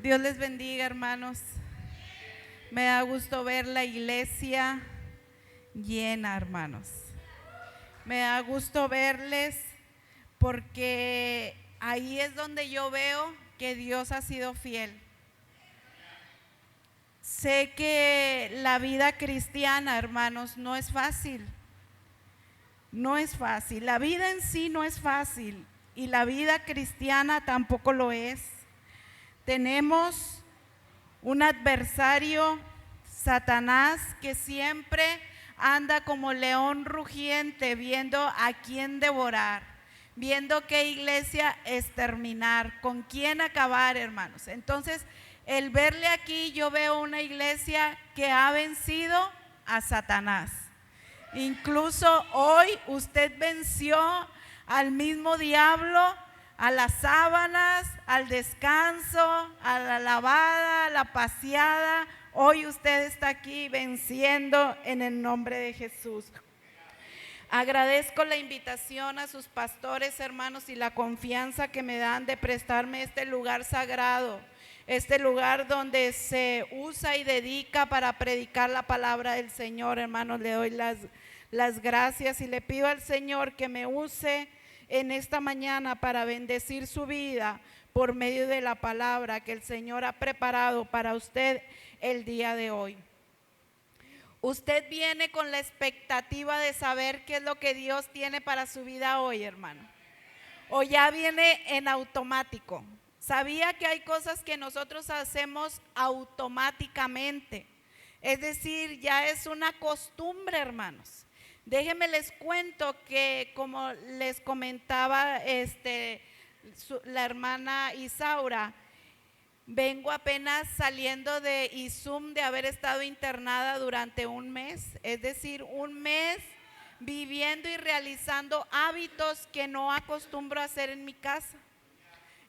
Dios les bendiga, hermanos. Me da gusto ver la iglesia llena, hermanos. Me da gusto verles porque ahí es donde yo veo que Dios ha sido fiel. Sé que la vida cristiana, hermanos, no es fácil. No es fácil. La vida en sí no es fácil y la vida cristiana tampoco lo es. Tenemos un adversario, Satanás, que siempre anda como león rugiente viendo a quién devorar, viendo qué iglesia exterminar, con quién acabar, hermanos. Entonces, el verle aquí, yo veo una iglesia que ha vencido a Satanás. Incluso hoy usted venció al mismo diablo, a las sábanas, al descanso, a la lavada, a la paseada. Hoy usted está aquí venciendo en el nombre de Jesús. Agradezco la invitación a sus pastores, hermanos, y la confianza que me dan de prestarme este lugar sagrado, este lugar donde se usa y dedica para predicar la palabra del Señor. Hermanos, le doy las gracias y le pido al Señor que me use en esta mañana para bendecir su vida por medio de la palabra que el Señor ha preparado para usted el día de hoy. Usted viene con la expectativa de saber qué es lo que Dios tiene para su vida hoy, hermano. O ya viene en automático. Sabía que hay cosas que nosotros hacemos automáticamente. Es decir, ya es una costumbre, hermanos. Déjenme les cuento que, como les comentaba la hermana Isaura, vengo apenas saliendo de ISUM, de haber estado internada durante un mes, es decir, un mes viviendo y realizando hábitos que no acostumbro a hacer en mi casa.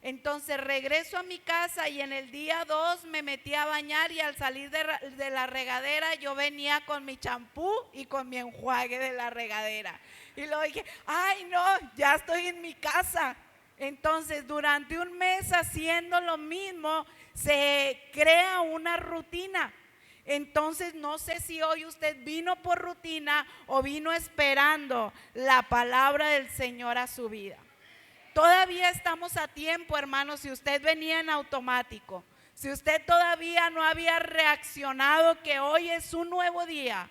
Entonces regreso a mi casa y en el día 2 me metí a bañar y al salir de la regadera yo venía con mi champú y con mi enjuague de la regadera. Y luego dije, ay no, ya estoy en mi casa. Entonces durante un mes haciendo lo mismo se crea una rutina. Entonces no sé si hoy usted vino por rutina o vino esperando la palabra del Señor a su vida. Todavía estamos a tiempo, hermanos, si usted venía en automático, si usted todavía no había reaccionado que hoy es un nuevo día,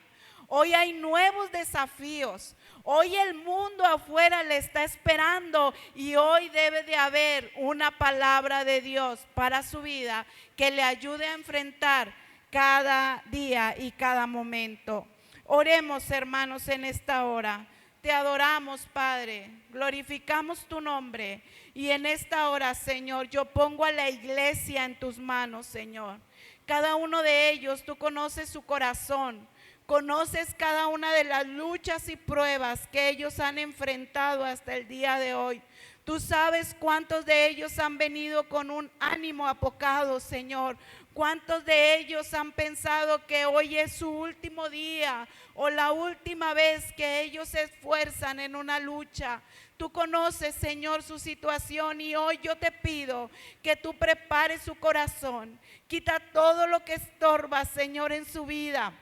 hoy hay nuevos desafíos, hoy el mundo afuera le está esperando y hoy debe de haber una palabra de Dios para su vida que le ayude a enfrentar cada día y cada momento. Oremos, hermanos, en esta hora. Te adoramos, Padre, glorificamos tu nombre y en esta hora, Señor, yo pongo a la iglesia en tus manos, Señor. Cada uno de ellos, tú conoces su corazón, conoces cada una de las luchas y pruebas que ellos han enfrentado hasta el día de hoy. Tú sabes cuántos de ellos han venido con un ánimo apocado, Señor. ¿Cuántos de ellos han pensado que hoy es su último día o la última vez que ellos se esfuerzan en una lucha? Tú conoces, Señor, su situación y hoy yo te pido que tú prepares su corazón. Quita todo lo que estorba, Señor, en su vida.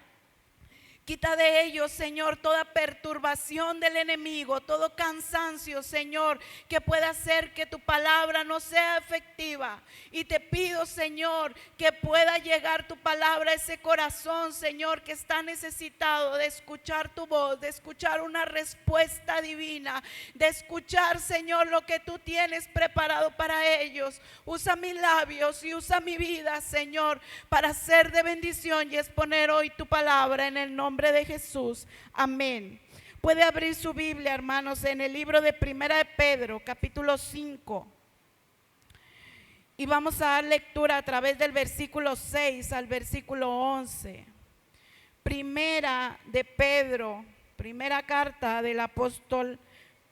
Quita de ellos, Señor, toda perturbación del enemigo, todo cansancio, Señor, que pueda hacer que tu palabra no sea efectiva. Y te pido, Señor, que pueda llegar tu palabra a ese corazón, Señor, que está necesitado de escuchar tu voz, de escuchar una respuesta divina, de escuchar, Señor, lo que tú tienes preparado para ellos. Usa mis labios y usa mi vida, Señor, para ser de bendición y exponer hoy tu palabra en el nombre de Jesús, amén. Puede abrir su Biblia, hermanos, en el libro de Primera de Pedro, capítulo 5. Y vamos a dar lectura a través del versículo 6 al versículo 11. Primera de Pedro, primera carta del apóstol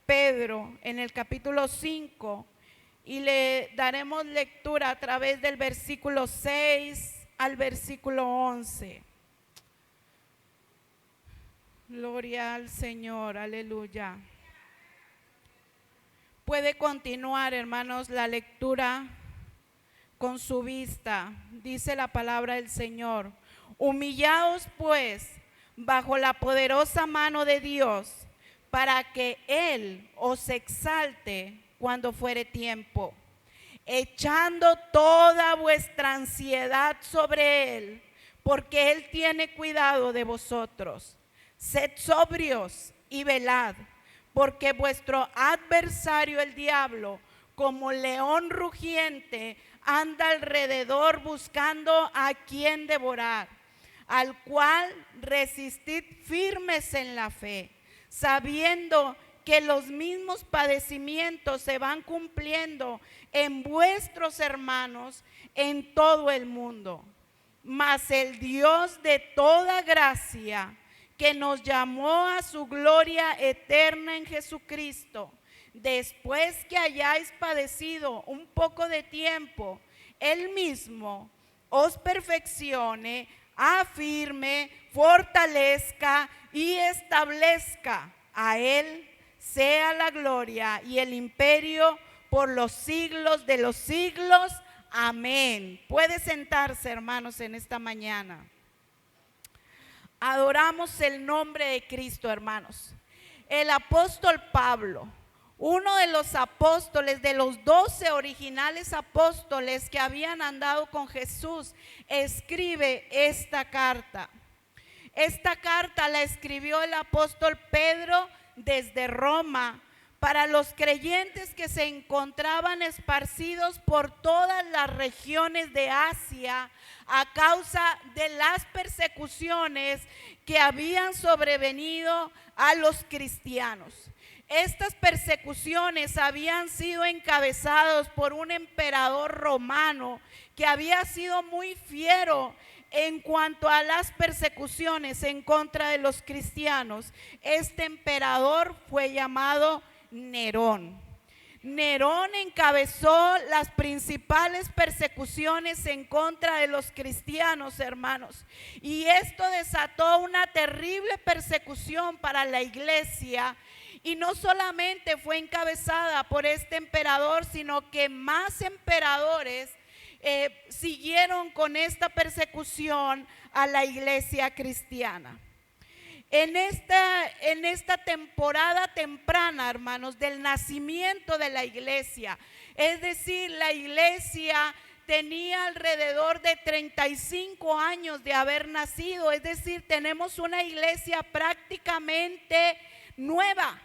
Pedro, en el capítulo 5. Y le daremos lectura a través del versículo 6 al versículo 11. Gloria al Señor, aleluya. Puede continuar, hermanos, la lectura con su vista, dice la palabra del Señor. Humillaos pues bajo la poderosa mano de Dios, para que Él os exalte cuando fuere tiempo, echando toda vuestra ansiedad sobre Él, porque Él tiene cuidado de vosotros. Sed sobrios y velad, porque vuestro adversario el diablo, como león rugiente, anda alrededor buscando a quien devorar, al cual resistid firmes en la fe, sabiendo que los mismos padecimientos se van cumpliendo en vuestros hermanos en todo el mundo. Mas el Dios de toda gracia, que nos llamó a su gloria eterna en Jesucristo, después que hayáis padecido un poco de tiempo, Él mismo os perfeccione, afirme, fortalezca y establezca. A Él sea la gloria y el imperio por los siglos de los siglos. Amén. Puede sentarse, hermanos, en esta mañana. Adoramos el nombre de Cristo, hermanos. El apóstol Pablo, uno de los apóstoles, de los 12 originales apóstoles que habían andado con Jesús, escribe esta carta. Esta carta la escribió el apóstol Pedro desde Roma para los creyentes que se encontraban esparcidos por todas las regiones de Asia a causa de las persecuciones que habían sobrevenido a los cristianos. Estas persecuciones habían sido encabezadas por un emperador romano que había sido muy fiero en cuanto a las persecuciones en contra de los cristianos. Este emperador fue llamado Nerón. Nerón encabezó las principales persecuciones en contra de los cristianos, hermanos, y esto desató una terrible persecución para la iglesia. Y no solamente fue encabezada por este emperador, sino que más emperadores siguieron con esta persecución a la iglesia cristiana. En esta temporada temprana, hermanos, del nacimiento de la iglesia, es decir, la iglesia tenía alrededor de 35 años de haber nacido, es decir, tenemos una iglesia prácticamente nueva.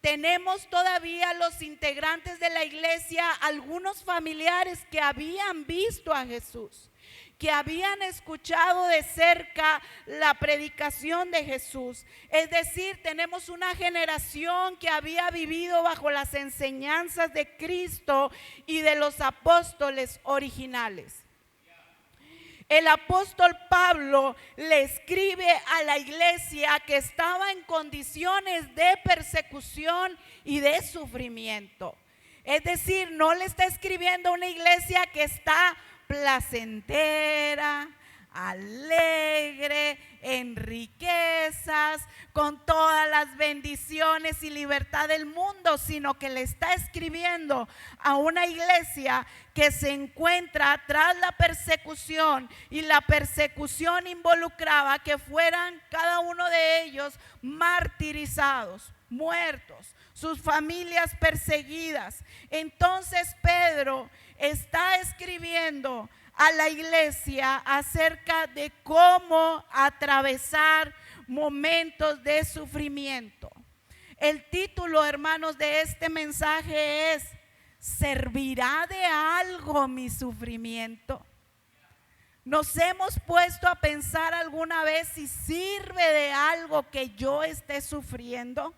Tenemos todavía los integrantes de la iglesia, algunos familiares que habían visto a Jesús, que habían escuchado de cerca la predicación de Jesús. Es decir, tenemos una generación que había vivido bajo las enseñanzas de Cristo y de los apóstoles originales. El apóstol Pablo le escribe a la iglesia que estaba en condiciones de persecución y de sufrimiento. Es decir, no le está escribiendo a una iglesia que está placentera, alegre, en riquezas, con todas las bendiciones y libertad del mundo, sino que le está escribiendo a una iglesia que se encuentra tras la persecución, y la persecución involucraba que fueran cada uno de ellos martirizados, muertos, sus familias perseguidas. Entonces Pedro está escribiendo a la iglesia acerca de cómo atravesar momentos de sufrimiento. El título, hermanos, de este mensaje es: ¿servirá de algo mi sufrimiento? ¿Nos hemos puesto a pensar alguna vez si sirve de algo que yo esté sufriendo?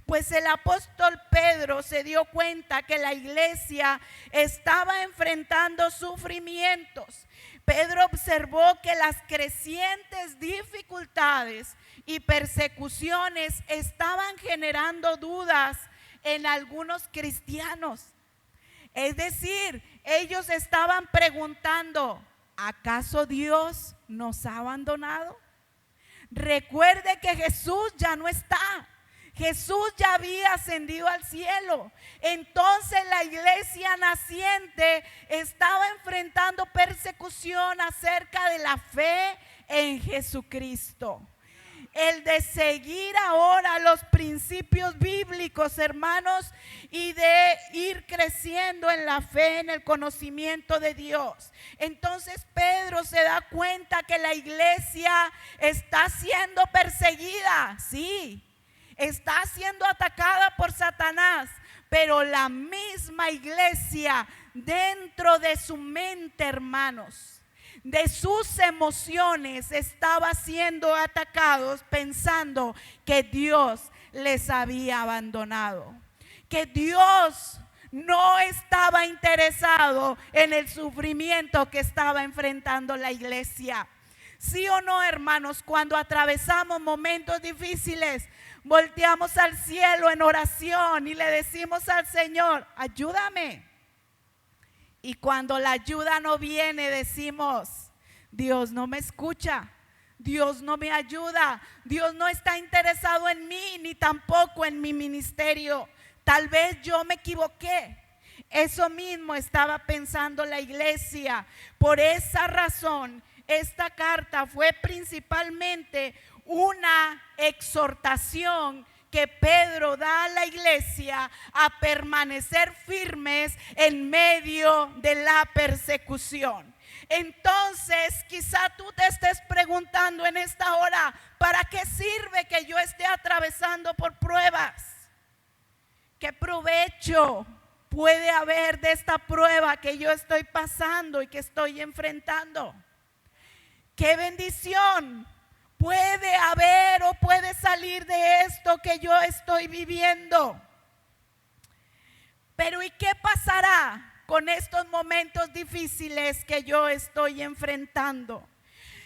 Pues el apóstol Pedro se dio cuenta que la iglesia estaba enfrentando sufrimientos. Pedro observó que las crecientes dificultades y persecuciones estaban generando dudas en algunos cristianos. Es decir, ellos estaban preguntando: ¿acaso Dios nos ha abandonado? Recuerde que Jesús ya no está. Jesús ya había ascendido al cielo. Entonces la iglesia naciente estaba enfrentando persecución acerca de la fe en Jesucristo. El de seguir ahora los principios bíblicos, hermanos, y de ir creciendo en la fe, en el conocimiento de Dios. Entonces Pedro se da cuenta que la iglesia está siendo perseguida, sí, está siendo atacada por Satanás, pero la misma iglesia dentro de su mente, hermanos, de sus emociones, estaba siendo atacados pensando que Dios les había abandonado, que Dios no estaba interesado en el sufrimiento que estaba enfrentando la iglesia. ¿Sí o no, hermanos? Cuando atravesamos momentos difíciles, volteamos al cielo en oración y le decimos al Señor, ayúdame. Y cuando la ayuda no viene, decimos, Dios no me escucha, Dios no me ayuda, Dios no está interesado en mí, ni tampoco en mi ministerio. Tal vez yo me equivoqué. Eso mismo estaba pensando la iglesia. Por esa razón, esta carta fue principalmente una exhortación que Pedro da a la iglesia a permanecer firmes en medio de la persecución. Entonces, quizá tú te estés preguntando en esta hora, ¿para qué sirve que yo esté atravesando por pruebas? ¿Qué provecho puede haber de esta prueba que yo estoy pasando y que estoy enfrentando? ¿Qué bendición puede haber o puede salir de esto que yo estoy viviendo? Pero ¿y qué pasará con estos momentos difíciles que yo estoy enfrentando?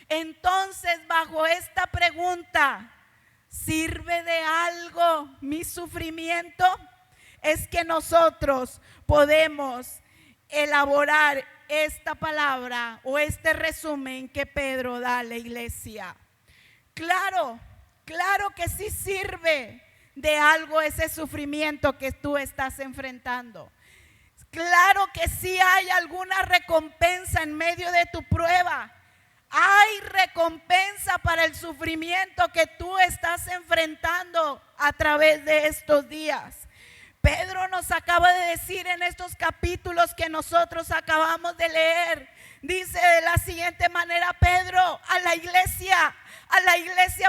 Entonces, bajo esta pregunta, ¿sirve de algo mi sufrimiento? Es que nosotros podemos elaborar esta palabra o este resumen que Pedro da a la iglesia. Claro, claro que sí sirve de algo ese sufrimiento que tú estás enfrentando. Claro que sí hay alguna recompensa en medio de tu prueba. Hay recompensa para el sufrimiento que tú estás enfrentando a través de estos días. Pedro nos acaba de decir en estos capítulos que nosotros acabamos de leer, dice de la siguiente manera Pedro a la iglesia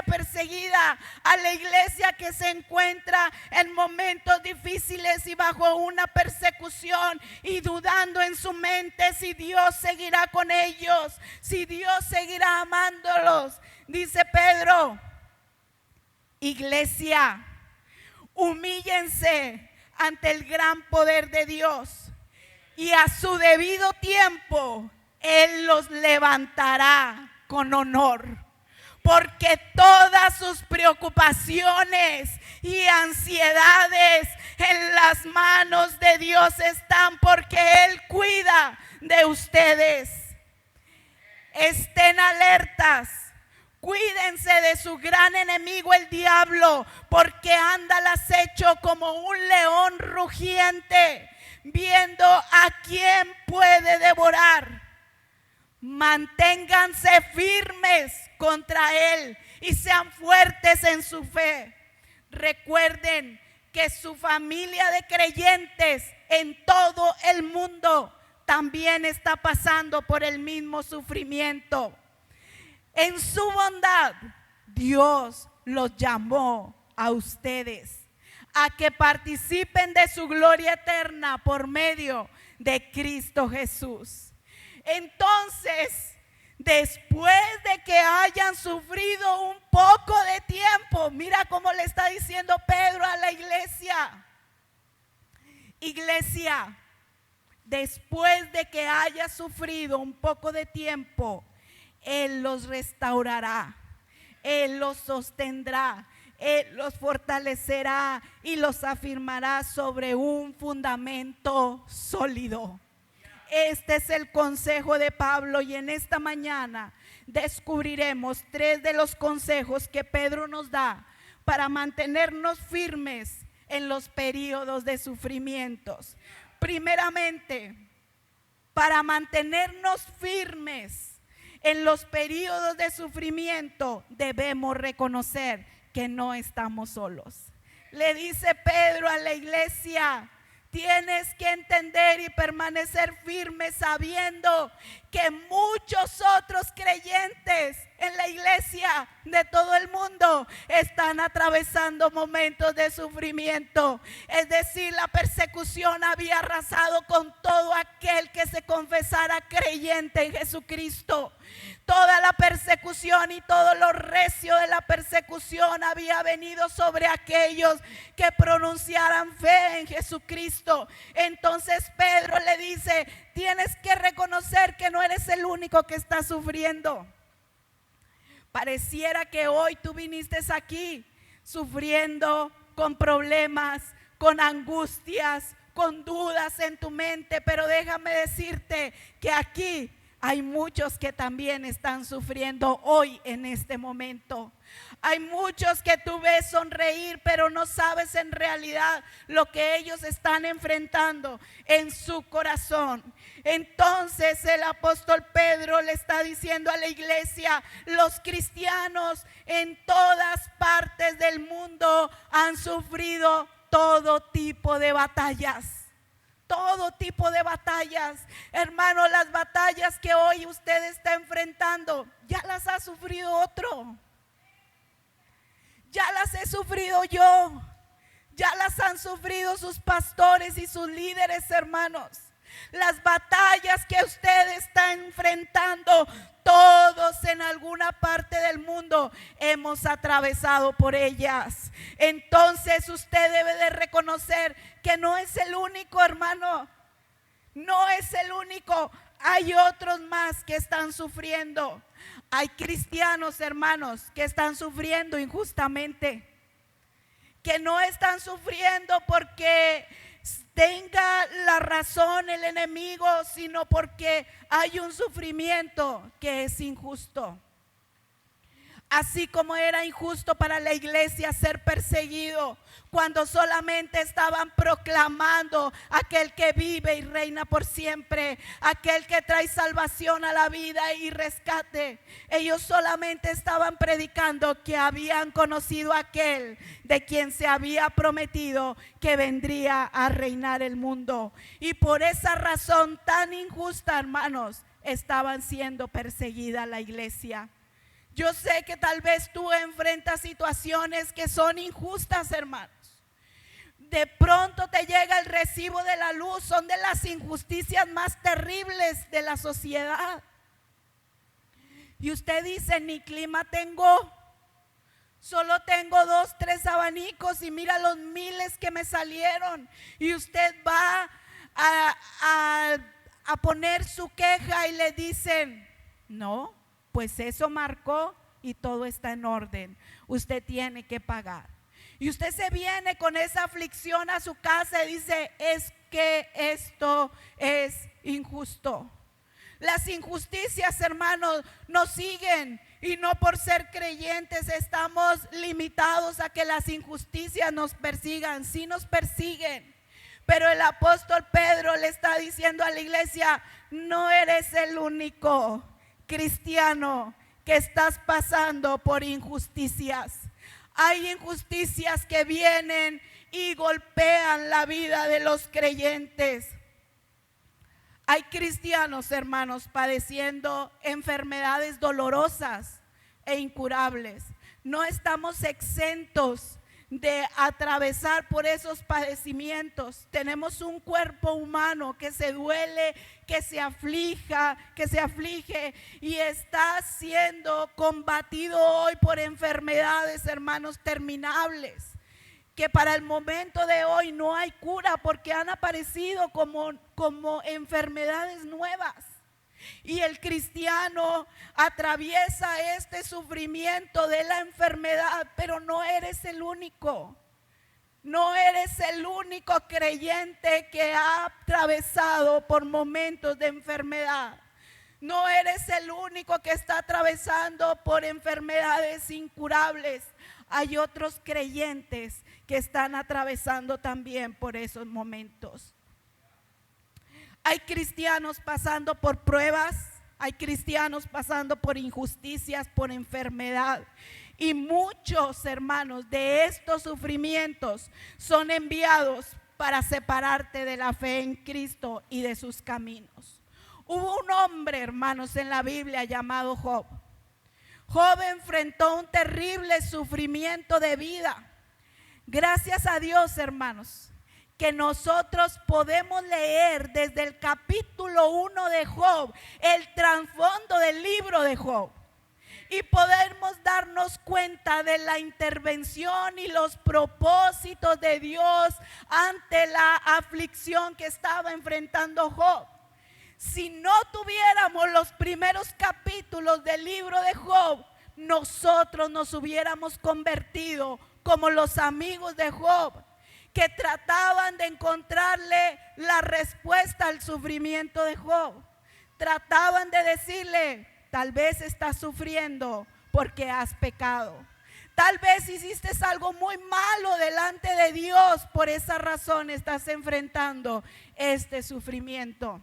perseguida, a la iglesia que se encuentra en momentos difíciles y bajo una persecución y dudando en su mente si Dios seguirá con ellos, si Dios seguirá amándolos. Dice Pedro, iglesia, humíllense ante el gran poder de Dios y a su debido tiempo Él los levantará con honor, porque todas sus preocupaciones y ansiedades en las manos de Dios están, porque Él cuida de ustedes. Estén alertas. Cuídense de su gran enemigo el diablo, porque anda al acecho como un león rugiente, viendo a quién puede devorar. Manténganse firmes contra él y sean fuertes en su fe. Recuerden que su familia de creyentes en todo el mundo también está pasando por el mismo sufrimiento. En su bondad, Dios los llamó a ustedes a que participen de su gloria eterna por medio de Cristo Jesús. Entonces, después de que hayan sufrido un poco de tiempo, mira cómo le está diciendo Pedro a la iglesia. Iglesia, después de que haya sufrido un poco de tiempo, Él los restaurará, Él los sostendrá, Él los fortalecerá y los afirmará sobre un fundamento sólido. Este es el consejo de Pablo, y en esta mañana descubriremos 3 de los consejos que Pedro nos da para mantenernos firmes en los periodos de sufrimientos. Primeramente, para mantenernos firmes en los periodos de sufrimiento, debemos reconocer que no estamos solos. Le dice Pedro a la iglesia: tienes que entender y permanecer firme sabiendo que muchos otros creyentes en la iglesia de todo el mundo están atravesando momentos de sufrimiento. Es decir, la persecución había arrasado con todo aquel que se confesara creyente en Jesucristo. Toda la persecución y todo lo recio de la persecución había venido sobre aquellos que pronunciaran fe en Jesucristo. Entonces Pedro le dice: tienes que reconocer que no eres el único que está sufriendo. Pareciera que hoy tú viniste aquí sufriendo con problemas, con angustias, con dudas en tu mente, pero déjame decirte que aquí hay muchos que también están sufriendo hoy en este momento. Hay muchos que tú ves sonreír, pero no sabes en realidad lo que ellos están enfrentando en su corazón. Entonces el apóstol Pedro le está diciendo a la iglesia: los cristianos en todas partes del mundo han sufrido todo tipo de batallas. Todo tipo de batallas. Hermano, las batallas que hoy usted está enfrentando, ya las ha sufrido otro. Ya las he sufrido yo. Ya las han sufrido sus pastores y sus líderes, hermanos. Las batallas que usted está enfrentando, todos en alguna parte del mundo hemos atravesado por ellas. Entonces usted debe de reconocer que no es el único, hermano. No es el único. Hay otros más que están sufriendo. Hay cristianos, hermanos, que están sufriendo injustamente. Que no están sufriendo porque tenga la razón el enemigo, sino porque hay un sufrimiento que es injusto. Así como era injusto para la iglesia ser perseguido cuando solamente estaban proclamando aquel que vive y reina por siempre, aquel que trae salvación a la vida y rescate. Ellos solamente estaban predicando que habían conocido a aquel de quien se había prometido que vendría a reinar el mundo. Y por esa razón tan injusta, hermanos, estaban siendo perseguida la iglesia. Yo sé que tal vez tú enfrentas situaciones que son injustas, hermanos. De pronto te llega el recibo de la luz, son de las injusticias más terribles de la sociedad. Y usted dice: ni clima tengo, solo tengo 2, 3 abanicos y mira los miles que me salieron. Y usted va a poner su queja y le dicen: no, pues eso marcó y todo está en orden, usted tiene que pagar. Y usted se viene con esa aflicción a su casa y dice: es que esto es injusto. Las injusticias, hermanos, nos siguen, y no por ser creyentes estamos limitados a que las injusticias nos persigan. Sí nos persiguen, pero el apóstol Pedro le está diciendo a la iglesia: no eres el único cristiano que estás pasando por injusticias. Hay injusticias que vienen y golpean la vida de los creyentes. Hay cristianos, hermanos, padeciendo enfermedades dolorosas e incurables. No estamos exentos de atravesar por esos padecimientos. Tenemos un cuerpo humano que se duele, que se aflige y está siendo combatido hoy por enfermedades, hermanos, terminables, que para el momento de hoy no hay cura porque han aparecido como enfermedades nuevas. Y el cristiano atraviesa este sufrimiento de la enfermedad, pero no eres el único. No eres el único creyente que ha atravesado por momentos de enfermedad. No eres el único que está atravesando por enfermedades incurables. hay otros creyentes que están atravesando también por esos momentos. Hay cristianos pasando por pruebas, hay cristianos pasando por injusticias, por enfermedad. Y muchos, hermanos, de estos sufrimientos son enviados para separarte de la fe en Cristo y de sus caminos. Hubo un hombre, hermanos, en la Biblia llamado Job. Job enfrentó un terrible sufrimiento de vida. Gracias a Dios, hermanos, que nosotros podemos leer desde el capítulo 1 de Job, el trasfondo del libro de Job, y podemos darnos cuenta de la intervención y los propósitos de Dios ante la aflicción que estaba enfrentando Job. Si no tuviéramos los primeros capítulos del libro de Job, nosotros nos hubiéramos convertido como los amigos de Job, que trataban de encontrarle la respuesta al sufrimiento de Job. Trataban de decirle: tal vez estás sufriendo porque has pecado. Tal vez hiciste algo muy malo delante de Dios, por esa razón estás enfrentando este sufrimiento.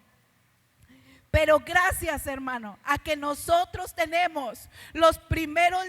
Pero gracias, hermano, a que nosotros tenemos los primeros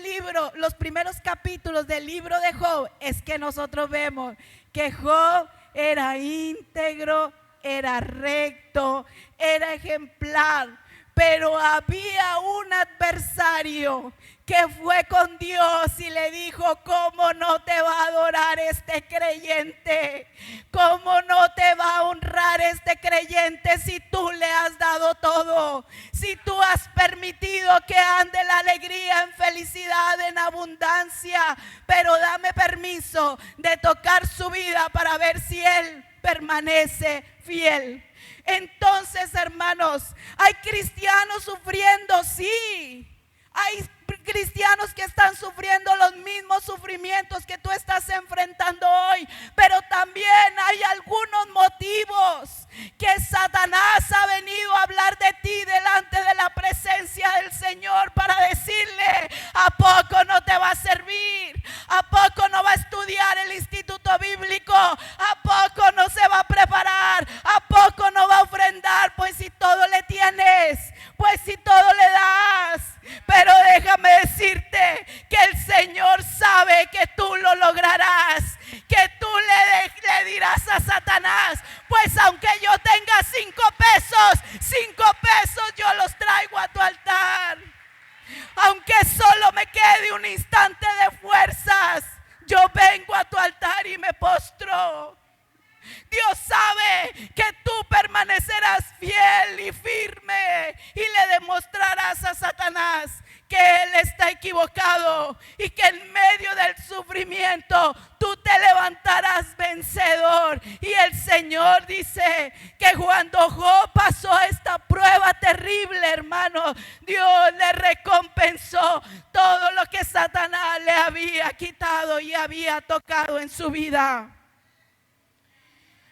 capítulos del libro de Job, es que nosotros vemos que Job era íntegro, era recto, era ejemplar. Pero había un adversario que fue con Dios y le dijo: ¿cómo no te va a adorar este creyente? ¿Cómo no te va a honrar este creyente si tú le has dado todo? Si tú has permitido que ande la alegría en felicidad, en abundancia. Pero dame permiso de tocar su vida para ver si él permanece fiel. Entonces, hermanos, hay cristianos sufriendo, sí. Hay cristianos que están sufriendo los mismos sufrimientos que tú estás enfrentando hoy. Pero también hay algunos motivos que Satanás ha venido a hablar de ti delante de la presencia del Señor para decirle: ¿a poco no te va a servir? ¿A poco no va a estudiar el instituto bíblico? ¿A poco no se va a preparar? ¿A poco no va a ofrendar? Pues si todo le tienes, pues si todo le das. Pero déjame decirte que el Señor sabe que tú lo lograrás, que tú le dirás a Satanás: pues aunque yo tenga 5 pesos yo los traigo a tu altar. Aunque solo me quede un instante de fuerzas, yo vengo a tu altar y me postro. Dios sabe que tú permanecerás fiel y firme y le demostrarás a Satanás que él está equivocado y que en medio del sufrimiento tú te levantarás vencedor. Y el Señor dice que cuando Job pasó esta prueba terrible, hermano, Dios le recompensó todo lo que Satanás le había quitado y había tocado en su vida.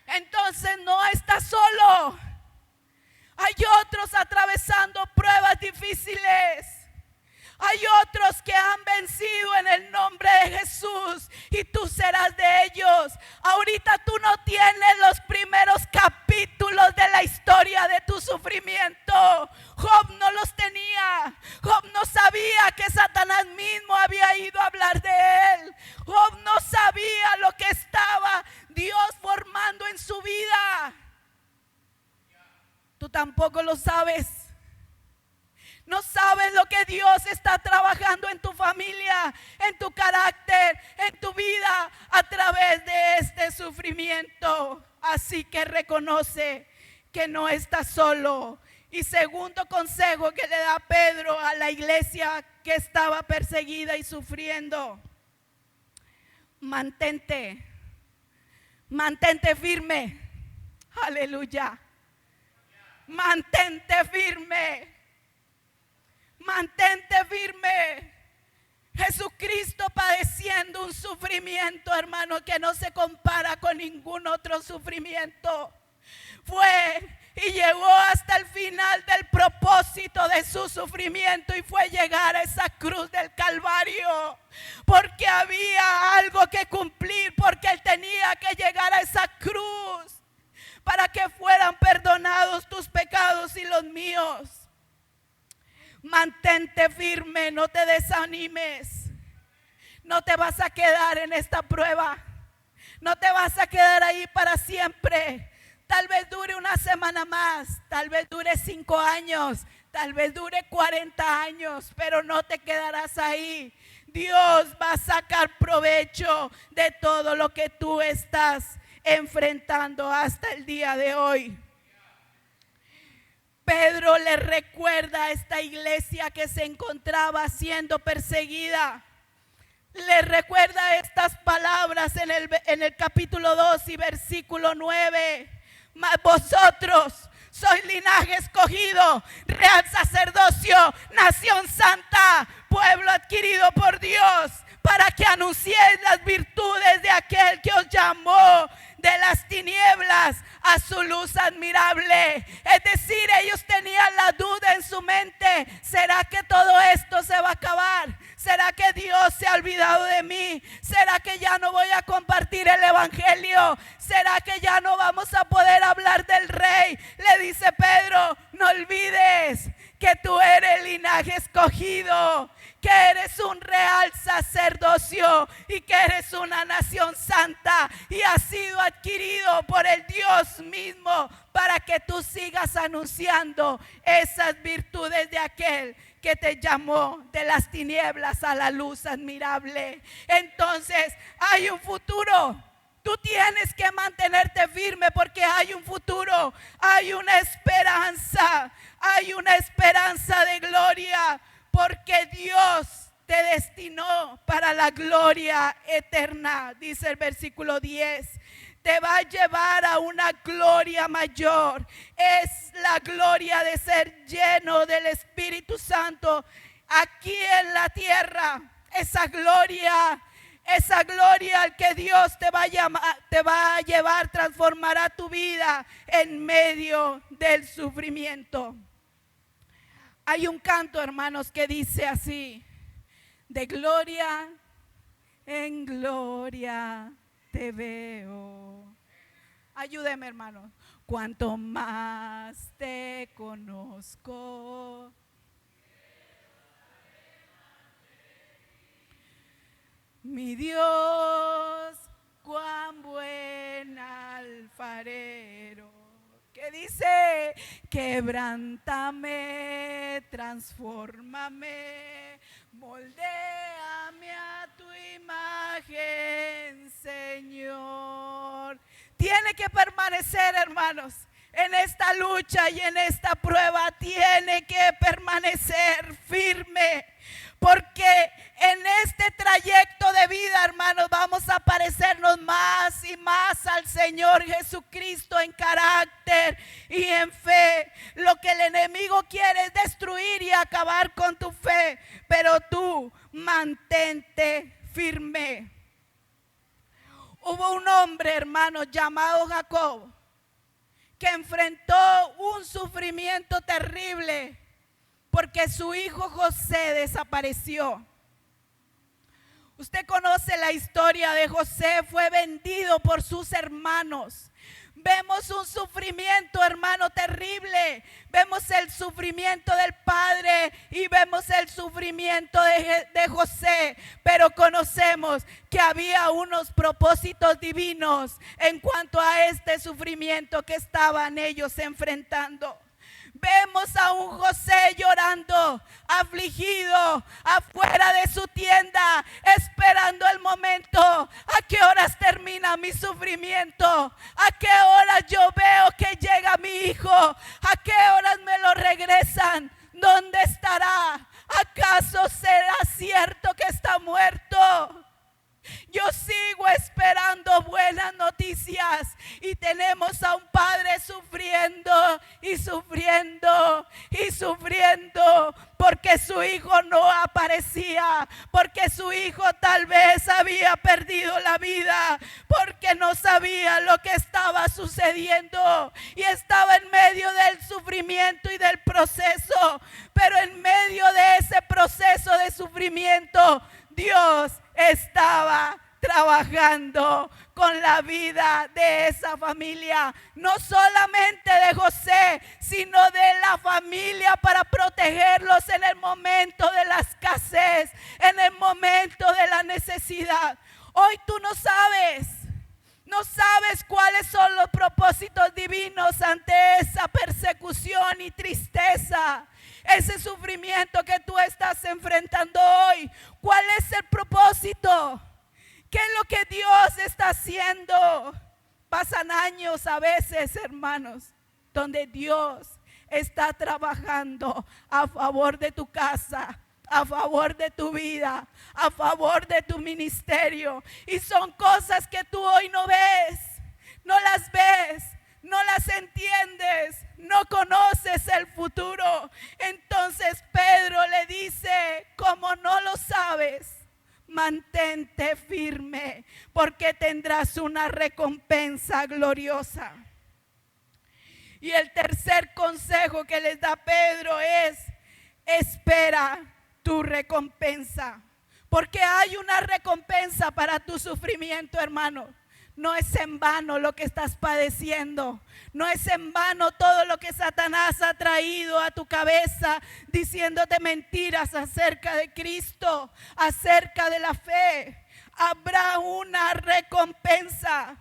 Entonces no está solo. Hay otros atravesando pruebas difíciles. Hay otros que han vencido en el nombre de Jesús y tú serás de ellos. Ahorita tú no tienes los primeros capítulos de la historia de tu sufrimiento. Job no los tenía. Job no sabía que Satanás mismo había ido a hablar de él. Job no sabía lo que estaba Dios formando en su vida. Tú tampoco lo sabes. No sabes lo que Dios está trabajando en tu familia, en tu carácter, en tu vida a través de este sufrimiento. Así que reconoce que no estás solo. Y segundo consejo que le da Pedro a la iglesia que estaba perseguida y sufriendo: mantente firme. Aleluya. Mantente firme. Mantente firme. Jesucristo padeciendo un sufrimiento, hermano, que no se compara con ningún otro sufrimiento. Fue y llegó hasta el final del propósito de su sufrimiento, y fue llegar a esa cruz del Calvario, porque había algo que cumplir, porque Él tenía que llegar a esa cruz para que fueran perdonados tus pecados y los míos. Mantente firme, no te desanimes. No te vas a quedar en esta prueba. No te vas a quedar ahí para siempre. Tal vez dure una semana más, tal vez dure 5 años, tal vez dure 40 años, pero no te quedarás ahí. Dios va a sacar provecho de todo lo que tú estás enfrentando hasta el día de hoy. Pedro le recuerda a esta iglesia que se encontraba siendo perseguida. Le recuerda estas palabras en el capítulo 2 y versículo 9. Mas vosotros sois linaje escogido, real sacerdocio, nación santa, pueblo adquirido por Dios, para que anunciéis las virtudes de aquel que os llamó de las tinieblas a su luz admirable. Es decir, ellos tenían la duda en su mente: ¿será que todo esto se va a acabar? ¿Será que Dios se ha olvidado de mí? ¿Será que ya no voy a compartir el evangelio? ¿Será que ya no vamos a poder hablar del rey? Le dice Pedro: no olvides que tú eres linaje escogido, que eres un real sacerdocio y que eres una nación santa, y has sido adquirido por el Dios mismo para que tú sigas anunciando esas virtudes de aquel que te llamó de las tinieblas a la luz admirable. Entonces hay un futuro. Tú tienes que mantenerte firme porque hay un futuro, hay una esperanza de gloria, porque Dios te destinó para la gloria eterna. Dice el versículo 10, te va a llevar a una gloria mayor. Es la gloria de ser lleno del Espíritu Santo aquí en la tierra. Esa gloria al que Dios te va a llevar, transformará tu vida en medio del sufrimiento. Hay un canto, hermanos, que dice así: de gloria en gloria te veo. Ayúdeme, hermanos. Cuanto más te conozco, mi Dios, cuán buen alfarero, que dice: quebrántame, transfórmame, moldéame a tu imagen, Señor. Tiene que permanecer, hermanos, en esta lucha y en esta prueba. Tiene que permanecer firme, porque en este trayecto de vida, hermanos, vamos a parecernos más y más al Señor Jesucristo en carácter y en fe. Lo que el enemigo quiere es destruir y acabar con tu fe, pero tú mantente firme. Hubo un hombre, hermanos, llamado Jacob, que enfrentó un sufrimiento terrible porque su hijo José desapareció. Usted conoce la historia de José. Fue vendido por sus hermanos. Vemos un sufrimiento, hermano, terrible. Vemos el sufrimiento del padre y vemos el sufrimiento de José. Pero conocemos que había unos propósitos divinos en cuanto a este sufrimiento que estaban ellos enfrentando. Vemos a un José llorando, afligido, afuera de su tienda, esperando el momento. ¿A qué horas termina mi sufrimiento? ¿A qué horas yo veo que llega mi hijo? ¿A qué horas me lo regresan? ¿Dónde estará? ¿Acaso será cierto que está muerto? Yo sigo esperando buenas noticias y tenemos a un padre sufriendo y sufriendo y sufriendo porque su hijo no aparecía, porque su hijo tal vez había perdido la vida, porque no sabía lo que estaba sucediendo y estaba en medio del sufrimiento y del proceso. Pero en medio de ese proceso de sufrimiento, Dios estaba trabajando con la vida de esa familia, no solamente de José, sino de la familia, para protegerlos en el momento de la escasez, en el momento de la necesidad. Hoy tú no sabes cuáles son los propósitos divinos ante esa persecución y tristeza, ese sufrimiento que tú estás enfrentando hoy. ¿Cuál es el propósito? ¿Qué es lo que Dios está haciendo? Pasan años a veces, hermanos, donde Dios está trabajando a favor de tu casa, a favor de tu vida, a favor de tu ministerio. Y son cosas que tú hoy no ves, no las ves, no las entiendes, no conoces el futuro. Entonces Pedro le dice, como no lo sabes, mantente firme, porque tendrás una recompensa gloriosa. Y el tercer consejo que les da Pedro es: espera tu recompensa, porque hay una recompensa para tu sufrimiento, hermano. No es en vano lo que estás padeciendo. No es en vano todo lo que Satanás ha traído a tu cabeza, diciéndote mentiras acerca de Cristo, acerca de la fe. Habrá una recompensa.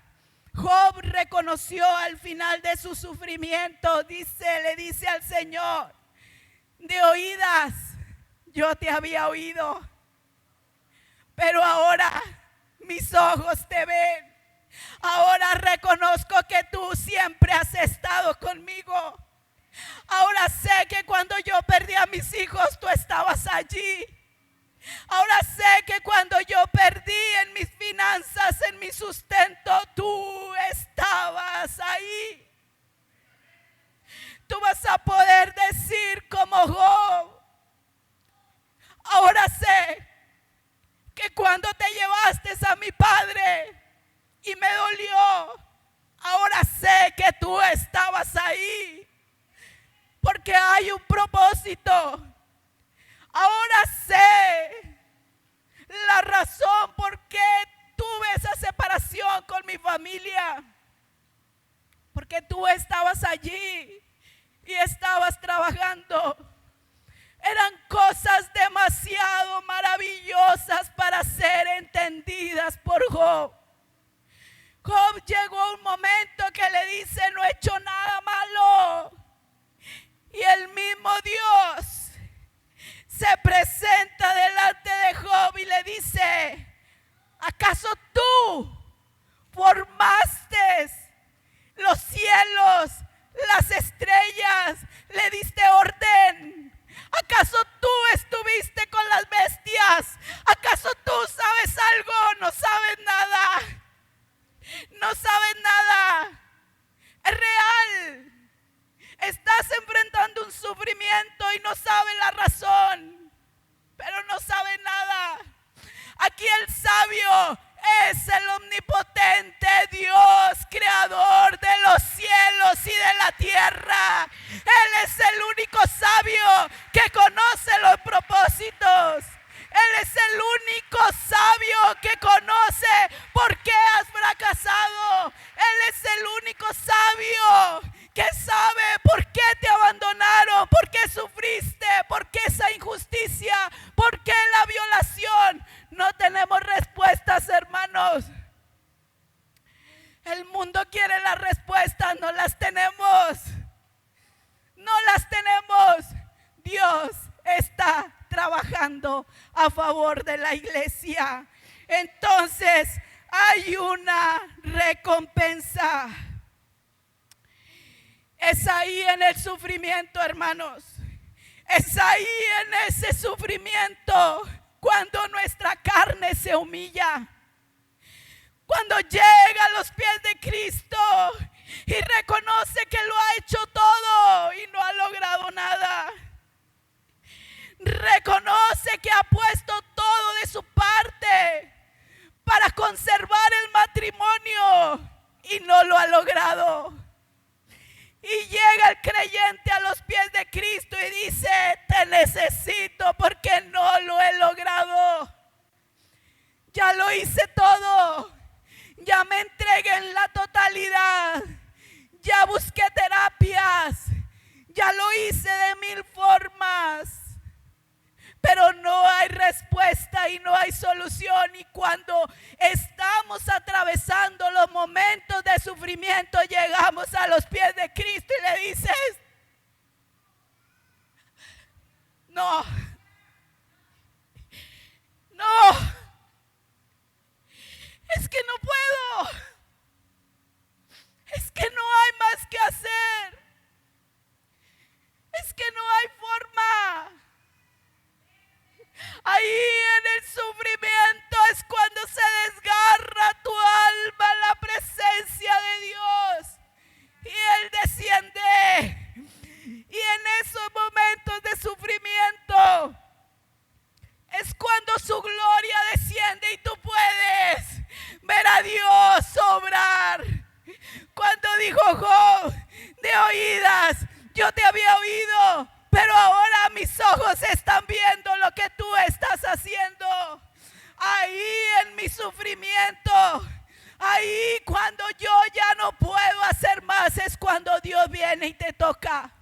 Job reconoció al final de su sufrimiento, le dice al Señor: de oídas yo te había oído, pero ahora mis ojos te ven. Ahora reconozco que tú siempre has estado conmigo. Ahora sé que cuando yo perdí a mis hijos, tú estabas allí. Ahora sé que cuando yo perdí en mis finanzas, en mi sustento, tú estabas ahí. Tú vas a poder decir como Job: ahora sé que cuando te llevaste a mi padre y me dolió, ahora sé que tú estabas ahí, porque hay un propósito. Ahora sé la razón por qué tuve esa separación con mi familia, porque tú estabas allí y estabas trabajando. Eran cosas demasiado maravillosas para ser entendidas por Job. Job llegó a un momento que le dice: no he hecho nada malo. Y el mismo Dios se presenta delante de Job y le dice: ¿acaso tú formaste los cielos, las estrellas, le diste orden? ¿Acaso tú estuviste con las bestias? ¿Acaso tú sabes algo? No sabes nada. No sabes nada. Es real. Estás enfrentando un sufrimiento y no sabes la razón, pero no sabes nada. Aquí el sabio es el omnipotente Dios, creador de los cielos y de la tierra. Él es el único sabio que conoce los propósitos. Él es el único sabio que conoce por qué has fracasado. Él es el único sabio que sabe por qué te abandonaron, por qué sufriste, por qué esa injusticia, por qué la violación. No tenemos respuestas, hermanos. El mundo quiere las respuestas, no las tenemos. No las tenemos. Dios está trabajando a favor de la iglesia. Entonces hay una recompensa. Es ahí en el sufrimiento, hermanos. Es ahí en ese sufrimiento cuando nuestra carne se humilla. Cuando llega a los pies de Cristo y reconoce que lo ha hecho todo y no ha logrado nada. Reconoce que ha puesto todo de su parte para conservar el matrimonio y no lo ha logrado. Y llega el creyente a los pies de Cristo y dice: te necesito porque no lo he logrado. Ya lo hice todo. Ya me entregué en la totalidad. Ya busqué terapias. Ya lo hice de 1000 formas. Pero no hay respuesta y no hay solución. Y cuando estamos atravesando los momentos de sufrimiento, llegamos a los pies de Cristo y le dices: no, es que no puedo, es que no hay más que hacer, es que no hay forma. Ahí en el sufrimiento es cuando se desgarra tu alma en la presencia de Dios y Él desciende. Y en esos momentos de sufrimiento es cuando su gloria desciende y tú puedes ver a Dios obrar. Cuando dijo Job: de oídas yo te había oído, pero ahora mis ojos están viendo lo que tú estás haciendo. Ahí en mi sufrimiento, ahí cuando yo ya no puedo hacer más, es cuando Dios viene y te toca.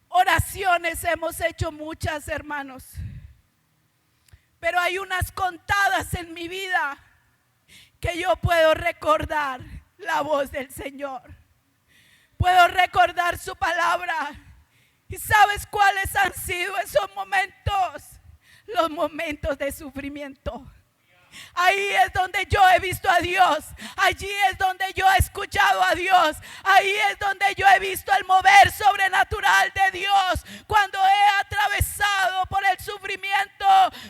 Oraciones hemos hecho muchas, hermanos, pero hay unas contadas en mi vida que yo puedo recordar la voz del Señor. Puedo recordar su palabra. ¿Y sabes cuáles han sido esos momentos? Los momentos de sufrimiento. Ahí es donde yo he visto a Dios. Allí es donde yo he escuchado a Dios. Ahí es donde yo he visto el mover sobrenatural de Dios. Cuando he atravesado por el sufrimiento,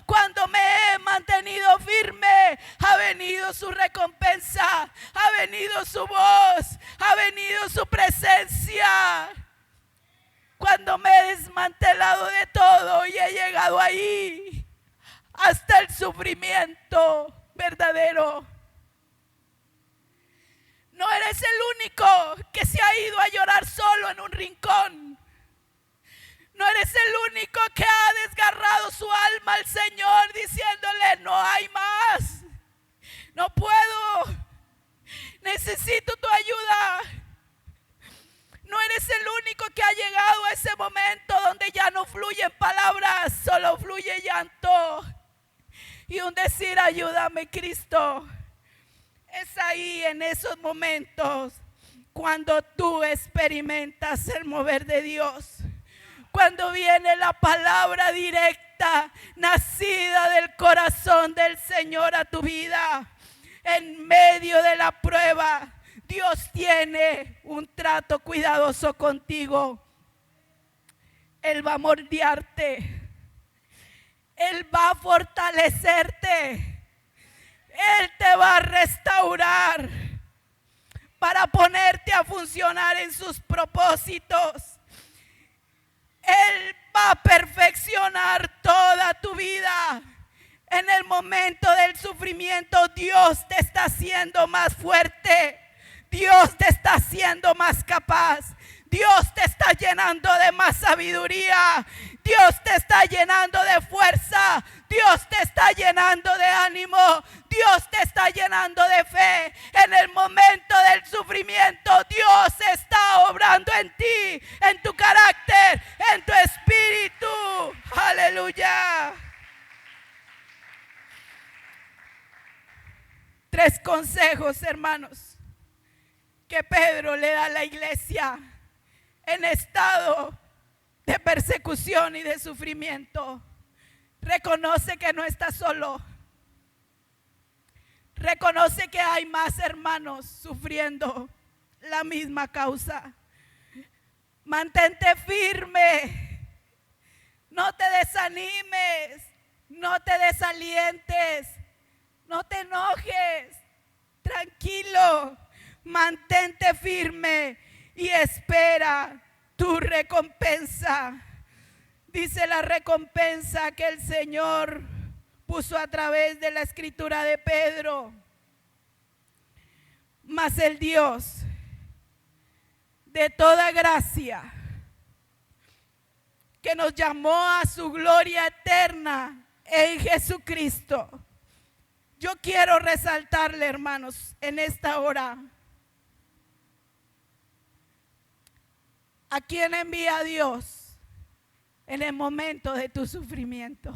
cuando me he mantenido firme, ha venido su recompensa, ha venido su voz, ha venido su presencia. Cuando me he desmantelado de todo y he llegado ahí, hasta el sufrimiento verdadero. No eres el único que se ha ido a llorar solo en un rincón. No eres el único que ha desgarrado su alma al Señor diciéndole: no hay más, no puedo, necesito tu ayuda. No eres el único que ha llegado a ese momento donde ya no fluyen palabras, solo fluye llanto y un decir: ayúdame, Cristo. Es ahí en esos momentos cuando tú experimentas el mover de Dios. Cuando viene la palabra directa, nacida del corazón del Señor a tu vida. En medio de la prueba, Dios tiene un trato cuidadoso contigo. Él va a moldearte. Él va a fortalecerte. Él te va a restaurar para ponerte a funcionar en sus propósitos. Él va a perfeccionar toda tu vida. En el momento del sufrimiento, Dios te está haciendo más fuerte. Dios te está haciendo más capaz. Dios te está llenando de más sabiduría. Dios te está llenando de fuerza. Dios te está llenando de ánimo. Dios te está llenando de fe. En el momento del sufrimiento, Dios está obrando en ti, en tu carácter, en tu espíritu. Aleluya. 3 consejos, hermanos, que Pedro le da a la iglesia en estado de persecución y de sufrimiento. Reconoce que no estás solo. Reconoce que hay más hermanos sufriendo la misma causa. Mantente firme. No te desanimes. No te desalientes. No te enojes, tranquilo, mantente firme y espera tu recompensa. Dice la recompensa que el Señor puso a través de la escritura de Pedro. Mas el Dios de toda gracia, que nos llamó a su gloria eterna en Jesucristo. Yo quiero resaltarle, hermanos, en esta hora, ¿a quién envía Dios en el momento de tu sufrimiento?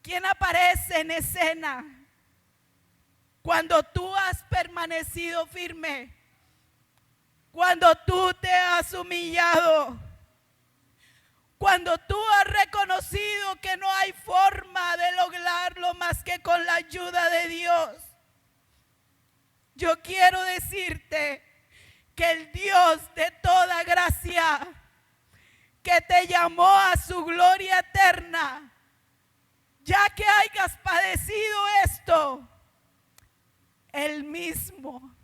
¿Quién aparece en escena cuando tú has permanecido firme? Cuando tú te has humillado, cuando tú has reconocido que no hay forma de lograrlo más que con la ayuda de Dios. Yo quiero decirte que el Dios de toda gracia, que te llamó a su gloria eterna, ya que hayas padecido esto, Él mismo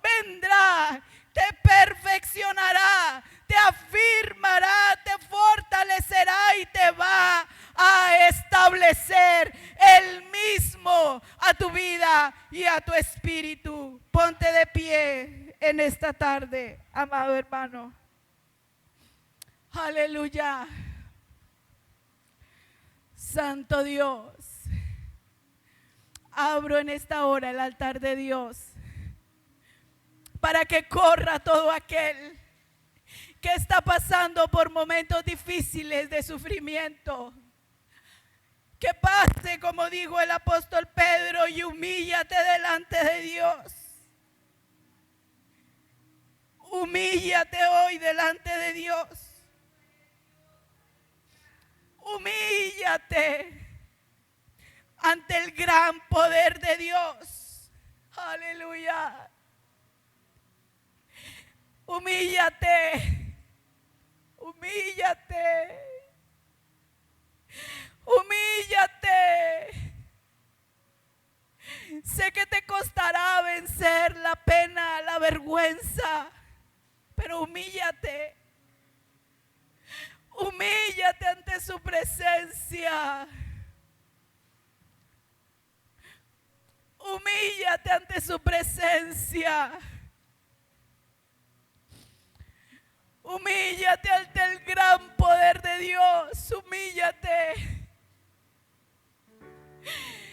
vendrá, te perfeccionará, te afirmará, te fortalecerá y te va a establecer Él mismo a tu vida y a tu espíritu. Ponte de pie en esta tarde, amado hermano. Aleluya. Santo Dios, abro en esta hora el altar de Dios para que corra todo aquel que está pasando por momentos difíciles de sufrimiento. Que pase, como dijo el apóstol Pedro, y humíllate delante de Dios. Humíllate hoy delante de Dios. Humíllate ante el gran poder de Dios. Aleluya. Humíllate. Humíllate. Humíllate. Sé que te costará vencer la pena, la vergüenza, pero humíllate. Humíllate ante su presencia. Humíllate ante su presencia. Humíllate ante el gran poder de Dios. Humíllate.